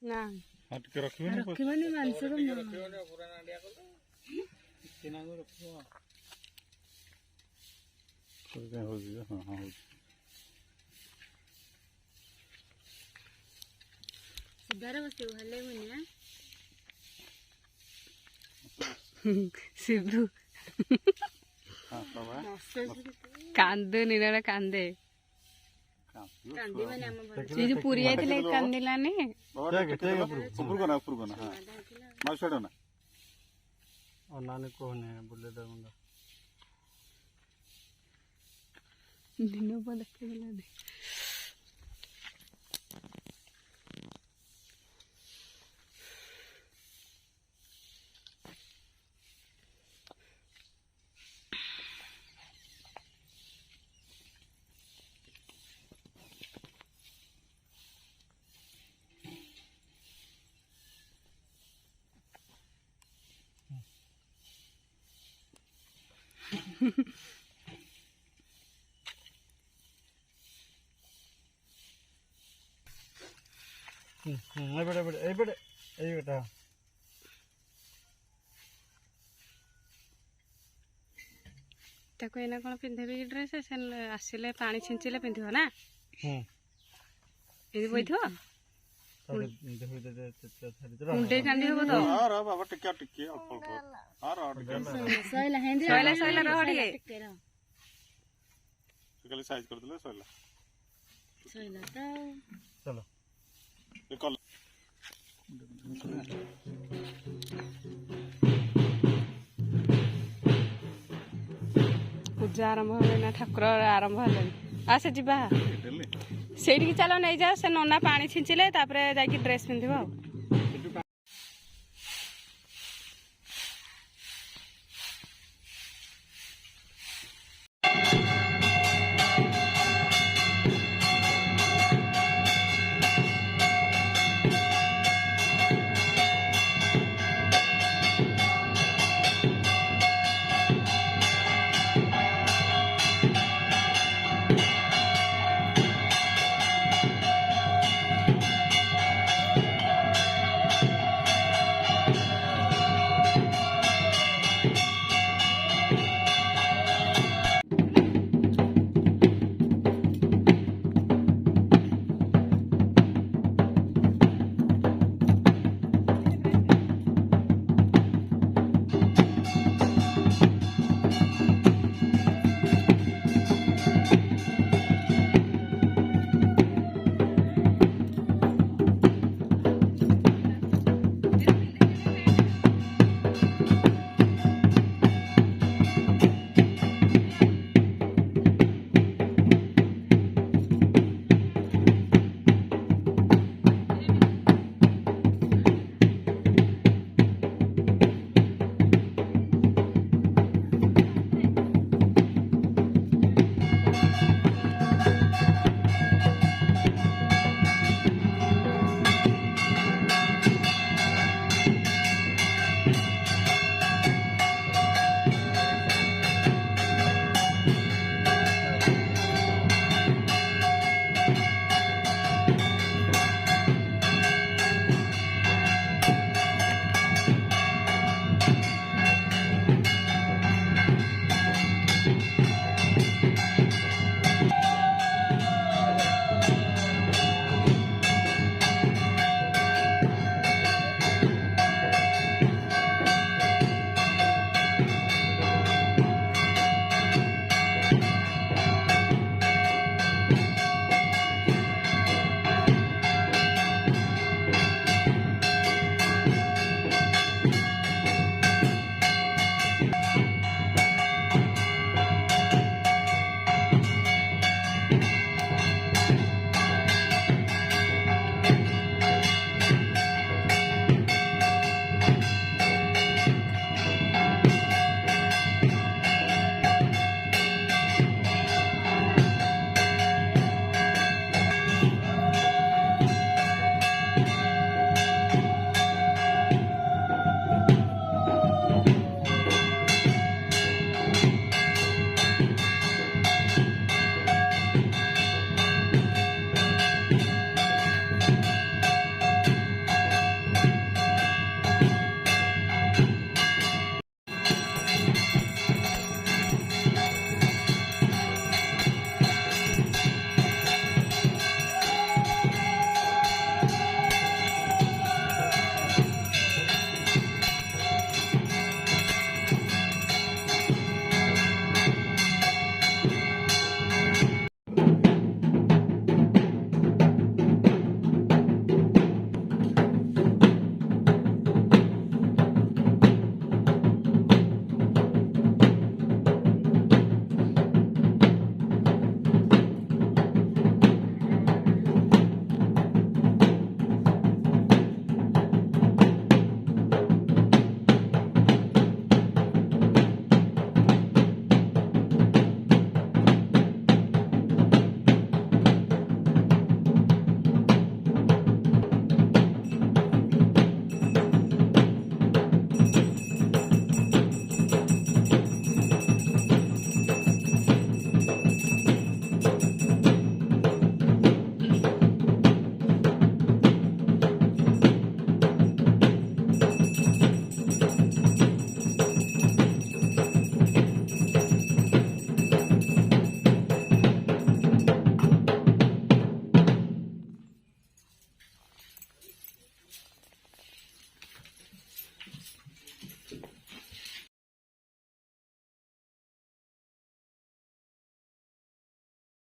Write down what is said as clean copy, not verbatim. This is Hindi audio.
ना हां टिके रखिबे ना रखिबनी मानस रो पूरा नांडिया कर किना को रखिबो तो हो गया हां हां सुधार बस हले मुनिया सिबू हां बाबा कांदे निरा कांदे कांदे माने हम जे जो पूरी आइले कांदिलानी बाबा ठीक ऊपर को ना हां माउ छड़ो ना और नानी को ने बोले दंगा दिनो बोले के बोले ए बेटा ताको एना कोन पिंधेबी ड्रेस से आसिले पानी छिंचिले पिंधिबो ना एदी बैठो मुंडे कांदी होबो तो हां बाबा टिके अल्प हां टिके सैला हेंदी सैला रहडी कल साइज कर देले सैला तो चलो ये कल पूजा आरंभ हो ना ठाकुर आरंभ हले आसे जीवा सेठी चलो नहीं जा से नना पानी छिंचिले तापरे जाकी ड्रेस पिंधिबो।